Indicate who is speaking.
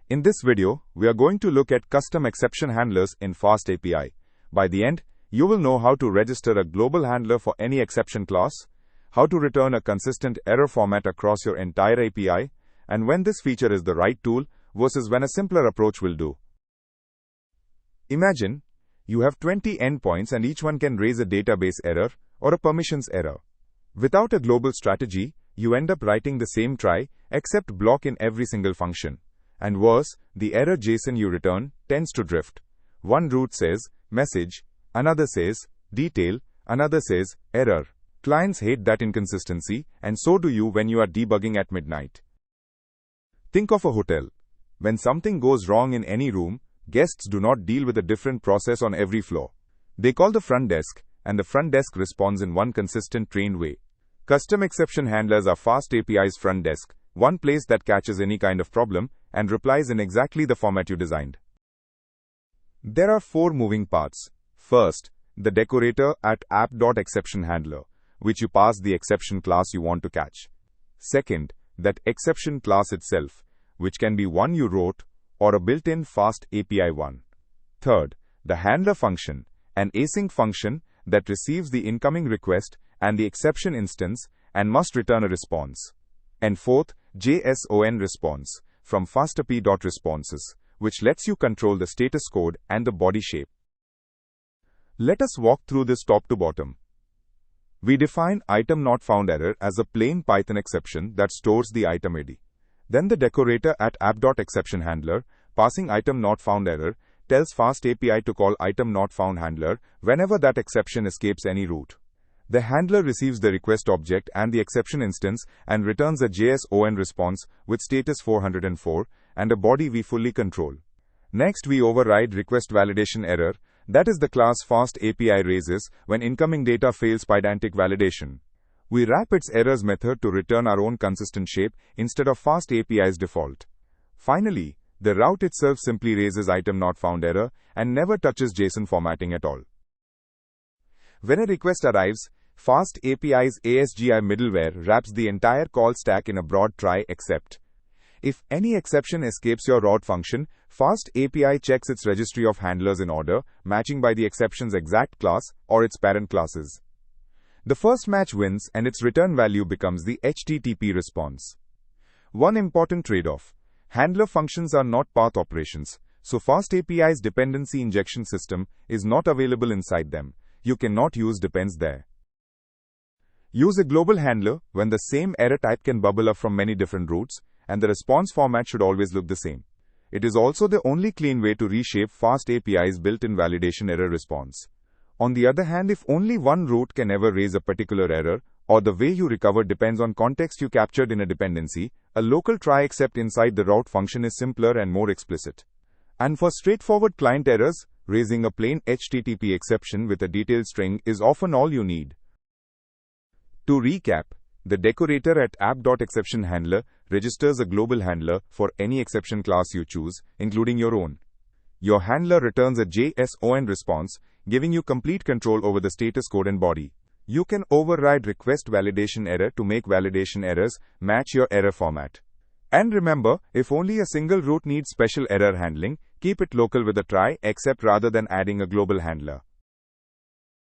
Speaker 1: In this video, we are going to look at custom exception handlers in FastAPI. By the end, you will know how to register a global handler for any exception class, how to return a consistent error format across your entire API, and when this feature is the right tool versus when a simpler approach will do. Imagine you have 20 endpoints and each one can raise a database error or a permissions error. Without a global strategy, you end up writing the same try except block in every single function. And worse, the error JSON you return tends to drift. One root says message, another says detail, another says error. Clients hate that inconsistency, and so do you when you are debugging at midnight. Think of a hotel. When something goes wrong in any room, guests do not deal with a different process on every floor. They call the front desk, and the front desk responds in one consistent trained way. Custom exception handlers are FastAPI's front desk, one place that catches any kind of problem and replies in exactly the format you designed. There are 4 moving parts. First, the decorator at app.exceptionHandler, which you pass the exception class you want to catch. Second, that exception class itself, which can be one you wrote or a built-in FastAPI one. Third, the handler function, an async function that receives the incoming request and the exception instance and must return a response. And fourth, JSONResponse from FastAPI.responses, which lets you control the status code and the body shape. Let us walk through this top to bottom. We define itemNotFoundError as a plain Python exception that stores the item ID. Then the decorator at app.exceptionHandler, passing itemNotFoundError, tells FastAPI to call itemNotFoundHandler whenever that exception escapes any route. The handler receives the request object and the exception instance and returns a JSONResponse with status 404 and a body we fully control. Next, we override RequestValidationError, that is the class FastAPI raises when incoming data fails Pydantic validation. We wrap its errors method to return our own consistent shape instead of FastAPI's default. Finally, the route itself simply raises itemNotFoundError and never touches JSON formatting at all. When a request arrives, FastAPI's ASGI middleware wraps the entire call stack in a broad try except. If any exception escapes your route function, FastAPI checks its registry of handlers in order, matching by the exception's exact class or its parent classes. The first match wins and its return value becomes the HTTP response. One important trade-off. Handler functions are not path operations, so FastAPI's dependency injection system is not available inside them. You cannot use depends there. Use a global handler when the same error type can bubble up from many different routes, and the response format should always look the same. It is also the only clean way to reshape FastAPI's built-in validation error response. On the other hand, if only one route can ever raise a particular error, or the way you recover depends on context you captured in a dependency, a local try except inside the route function is simpler and more explicit. And for straightforward client errors, raising a plain HTTP exception with a detailed string is often all you need. To recap, the decorator at app.exceptionHandler registers a global handler for any exception class you choose, including your own. Your handler returns a JSONResponse, giving you complete control over the status code and body. You can override RequestValidationError to make validation errors match your error format. And remember, if only a single route needs special error handling, keep it local with a try except rather than adding a global handler.